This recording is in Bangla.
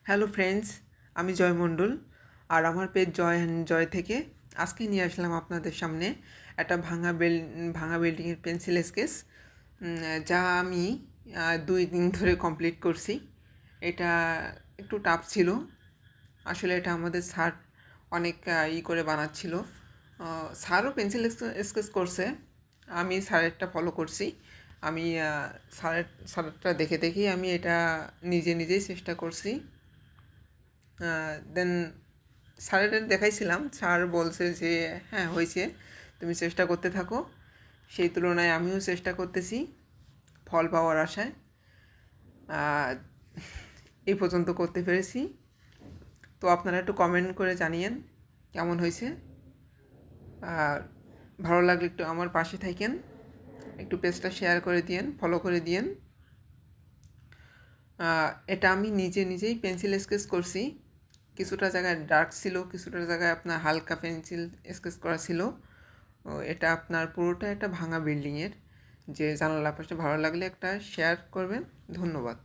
হ্যালো ফ্রেন্ডস, আমি জয় মণ্ডল। আর আমার পেজ জয় অ্যান্ড জয় থেকে আজকে নিয়ে আসলাম আপনাদের সামনে একটা ভাঙা বিল্ডিংয়ের পেন্সিল স্কেচ, যা আমি 2 দিন ধরে কমপ্লিট করছি। এটা একটু টাফ ছিল। আসলে এটা আমাদের স্যার অনেক করে বানাচ্ছিল। স্যারও পেন্সিল স্কেচ করছে, আমি স্যারেরটা ফলো করছি। আমি স্যারেরটা দেখে দেখেই আমি এটা নিজেই চেষ্টা করছি। দেন স্যারের দেখাইছিলাম, স্যার বলছে যে হ্যাঁ হয়েছে, তুমি চেষ্টা করতে থাকো। সেই তুলনায় আমিও চেষ্টা করতেছি ফল পাওয়ার আশায়। এই পর্যন্ত করতে পেরেছি। তো আপনারা একটু কমেন্ট করে জানিয়েন কেমন হয়েছে। আর ভালো লাগলে একটু আমার পাশে থাকেন, একটু পেজটা শেয়ার করে দিয়েন, ফলো করে দিয়েন। এটা আমি নিজেই পেন্সিল স্কেচ করছি। কিছুটা জায়গায় ডার্ক ছিল, কিছুটা জায়গায় আপনার হালকা পেন্সিল স্কেচ করা ছিল। এটা আপনার পুরোটা একটা ভাঙা বিল্ডিংয়ের। যে জানালা পাশে ভালো লাগলে একটা শেয়ার করবেন। ধন্যবাদ।